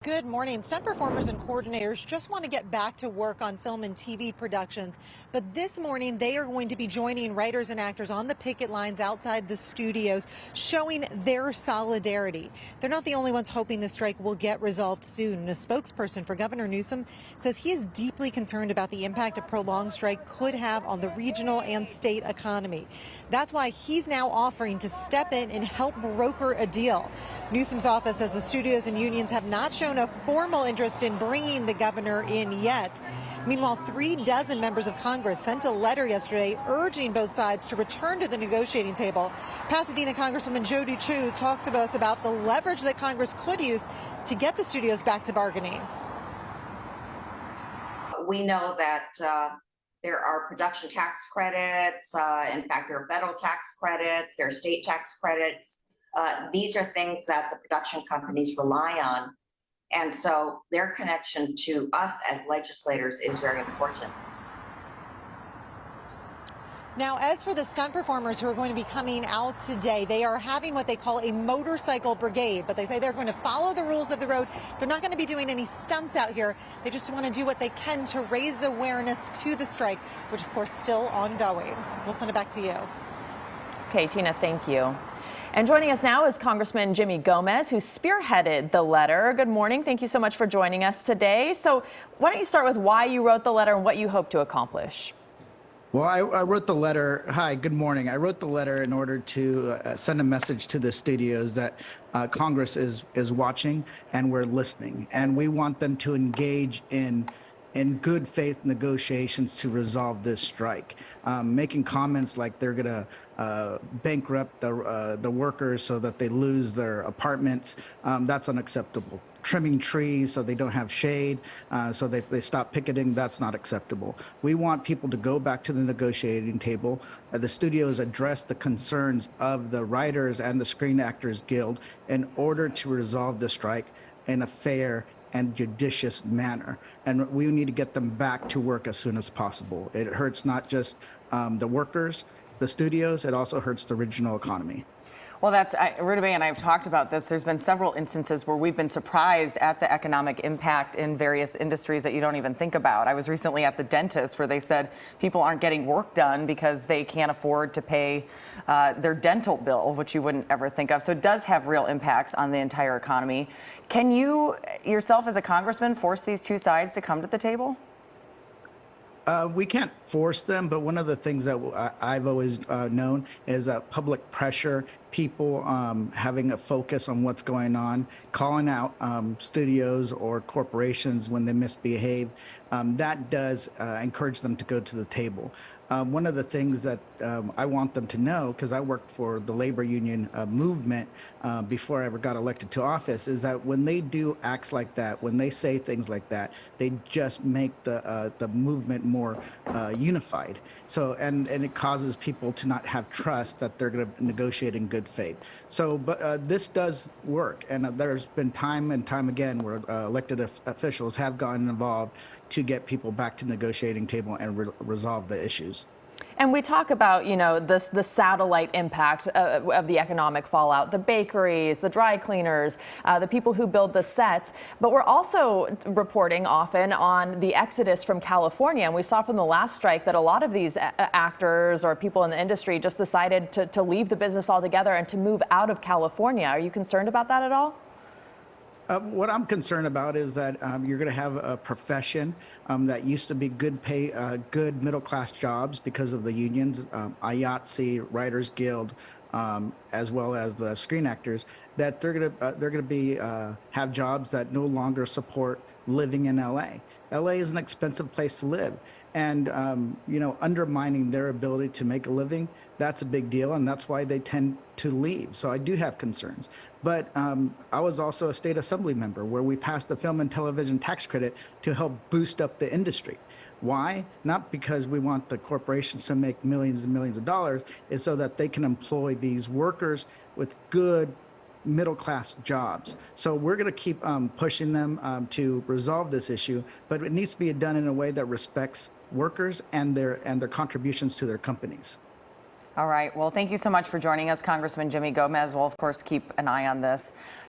Good morning. Stunt performers and coordinators just want to get back to work on film and TV productions. But this morning, they are going to be joining writers and actors on the picket lines outside the studios, showing their solidarity. They're not the only ones hoping the strike will get resolved soon. A spokesperson for Governor Newsom says he is deeply concerned about the impact a prolonged strike could have on the regional and state economy. That's why he's now offering to step in and help broker a deal. Newsom's office says the studios and unions have not shown a formal interest in bringing the governor in yet. Meanwhile, 36 members of Congress sent a letter yesterday urging both sides to return to the negotiating table. Pasadena Congresswoman Jody Chu talked to us about the leverage that Congress could use to get the studios back to bargaining. We know that there are production tax credits. In fact, there are federal tax credits, there are state tax credits. These are things that the production companies rely on. And so their connection to us as legislators is very important. Now, as for the stunt performers who are going to be coming out today, they are having what they call a motorcycle brigade, but they say they're going to follow the rules of the road. They're not going to be doing any stunts out here. They just want to do what they can to raise awareness to the strike, which of course still ongoing. We'll send it back to you. Okay, Tina, thank you. And joining us now is Congressman Jimmy Gomez, who spearheaded the letter. Good morning. Thank you so much for joining us today. So why don't you start with why you wrote the letter and what you hope to accomplish? Well, I wrote the letter. Hi, good morning. I wrote the letter in order to send a message to the studios that Congress is watching and we're listening. And we want them to engage in good faith negotiations to resolve this strike. Making comments like they're going to bankrupt the workers so that they lose their apartments, that's unacceptable. Trimming trees so they don't have shade, so they stop picketing, that's not acceptable. We want people to go back to the negotiating table. The studios address the concerns of the Writers and the Screen Actors Guild in order to resolve the strike in a fair and judicious manner. And we need to get them back to work as soon as possible. It hurts not just the workers, the studios, it also hurts the regional economy. Well, Ruta Bay and I have talked about this. There's been several instances where we've been surprised at the economic impact in various industries that you don't even think about. I was recently at the dentist where they said people aren't getting work done because they can't afford to pay their dental bill, which you wouldn't ever think of. So it does have real impacts on the entire economy. Can you, yourself as a congressman, force these two sides to come to the table? We can't force them, but one of the things that I've always known is public pressure, people having a focus on what's going on, calling out studios or corporations when they misbehave. That does encourage them to go to the table. One of the things that I want them to know, because I worked for the labor union movement before I ever got elected to office, is that when they do acts like that, when they say things like that, they just make the movement more unified. So, and it causes people to not have trust that they're going to negotiate in good faith. So, but this does work, and there's been time and time again where elected officials have gotten involved to get people back to the negotiating table and resolve the issues. And we talk about, you know, the satellite impact of the economic fallout, the bakeries, the dry cleaners, the people who build the sets. But we're also reporting often on the exodus from California. And we saw from the last strike that a lot of these actors or people in the industry just decided to leave the business altogether and to move out of California. Are you concerned about that at all? What I'm concerned about is that you're going to have a profession that used to be good middle-class jobs because of the unions, IATSE, Writers Guild, as well as the Screen Actors, that they're going to be have jobs that no longer support living in LA. LA is an expensive place to live. And, you know, undermining their ability to make a living, that's a big deal, and that's why they tend to leave. So I do have concerns. But I was also a state assembly member where we passed the film and television tax credit to help boost up the industry. Why? Not because we want the corporations to make millions and millions of dollars, it's so that they can employ these workers with good middle-class jobs. So we're going to keep pushing them to resolve this issue, but it needs to be done in a way that respects workers and their contributions to their companies. All right. Well, thank you so much for joining us, Congressman Jimmy Gomez. We'll, of course, keep an eye on this.